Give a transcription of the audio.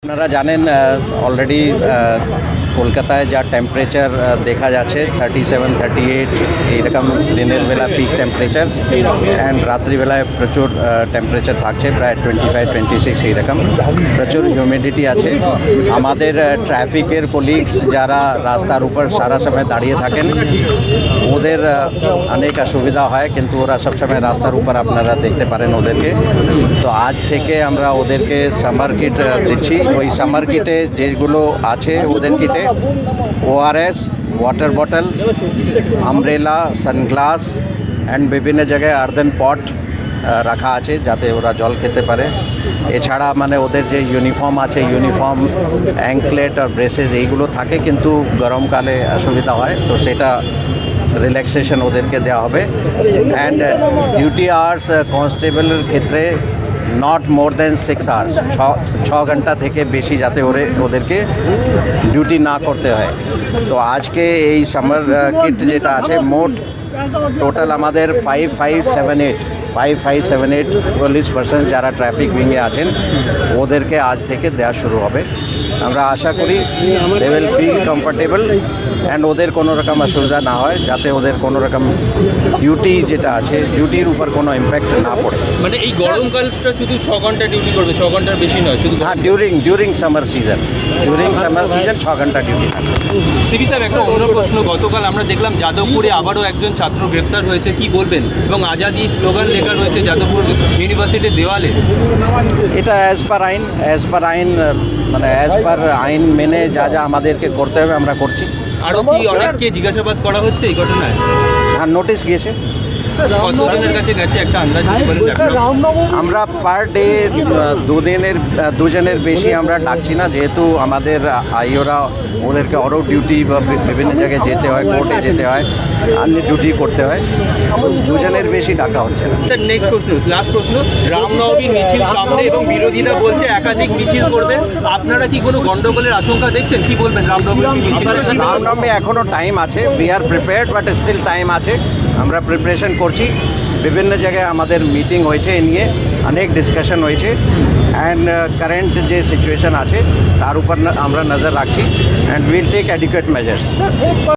আপনারা জানেন অলরেডি কলকাতায় যা টেম্পারেচার দেখা যাচ্ছে 37-38 এইরকম দিনের বেলা পিক টেম্পারেচার অ্যান্ড রাত্রিবেলায় প্রচুর টেম্পারেচার থাকছে প্রায় 25-26 এইরকম প্রচুর হিউমিডিটি আছে। আমাদের ট্রাফিকের কলিগস যারা রাস্তার উপর সারা সময় দাঁড়িয়ে থাকেন ওদের অনেক অসুবিধা হয়, কিন্তু ওরা সবসময় রাস্তার উপর আপনারা দেখতে পারেন ওদেরকে। তো আজ থেকে আমরা ওদেরকে সামার কিট দিচ্ছি। ওই সামার কিটে যেগুলো আছে ওদের কিটে ORS, water bottle, umbrella, sunglass and বিভিন্ন জায়গায় আর্দেন পট রাখা আছে যাতে ওরা জল খেতে পারে। এছাড়া মানে ওদের যে ইউনিফর্ম আছে, ইউনিফর্ম, অ্যাঙ্কলেট আর ব্রেসেস এইগুলো থাকে, কিন্তু গরমকালে অসুবিধা হয়, তো সেটা রিল্যাক্সেশন ওদেরকে দেওয়া হবে। অ্যান্ড ডিউটি আওয়ার্স কনস্টেবলের ক্ষেত্রে নট মোর দেন 6 আওয়ার্স, 6 ঘন্টা থেকে বেশি যাতে ওদেরকে ডিউটি না করতে হয়। তো আজকে এই সামার কিট যেটা আছে মোট টোটাল আমাদের 5578 পুলিশ পার্সন যারা ট্রাফিক উইংয়ে আছেন ওদেরকে আজ থেকে দেওয়া শুরু হবে। আমরা আশা করি they will feel comfortable and ওদের কোনো রকম অসুবিধা না হয়, যাতে ওদের কোনো রকম ডিউটি যেটা আছে ডিউটির উপর কোনো ইম্প্যাক্ট না পড়ে। মানে এই গরমকালটা শুধু 6 ঘন্টা ডিউটি করবে, 6 ঘন্টার বেশি নয় শুধু? হ্যাঁ, ডিউরিং সামার সিজন 6 ঘন্টা ডিউটি থাকবে। সিবি সাহেব, একটা অন্য প্রশ্ন, গতকাল আমরা দেখলাম যাদবপুরে আবারও একজন ছাত্র গ্রেপ্তার হয়েছে, কি বলবেন? এবং আজাদি স্লোগান লেখা রয়েছে যাদবপুর ইউনিভার্সিটির দেওয়ালে। এটা অ্যাজ পার আইন মানে অ্যাজ পার আইন মেনে যা যা আমাদেরকে করতে হবে আমরা করছি। আরও কি অনেককে জিজ্ঞাসাবাদ করা হচ্ছে এই ঘটনায়? হ্যাঁ, নোটিশ গিয়েছে। কতজনের কাছে গেছে একটা আন্দাজ বলেন? আমরা পার ডে দুজনের বেশি আমরা ডাকছি না, যেহেতু আমাদের আইওরা ওদেরকে আরও ডিউটি বা বিভিন্ন জায়গায় যেতে হয়, কোর্টে যেতে হয়, অন্য ডিউটি করতে হয়, দুজনের বেশি ডাকা হচ্ছে না। স্যার, নেক্সট প্রশ্ন, লাস্ট প্রশ্ন, রামনবমীর মিছিল সামনে এবং বিরোধীরা বলছে একাধিক মিছিল করবেন, আপনারা কি কোনো গন্ডগোলের আশঙ্কা দেখছেন? কি বলবেন রামনবমীর মিছিল? রামনবমী এখনও টাইম আছে, we are prepared, but still time আছে। আমরা প্রিপারেশন করছি, বিভিন্ন জায়গায় আমাদের মিটিং হয়েছে, এ নিয়ে অনেক ডিসকাশন হয়েছে অ্যান্ড কারেন্ট যে সিচুয়েশন আছে তার উপর আমরা নজর রাখছি and will take adequate measures.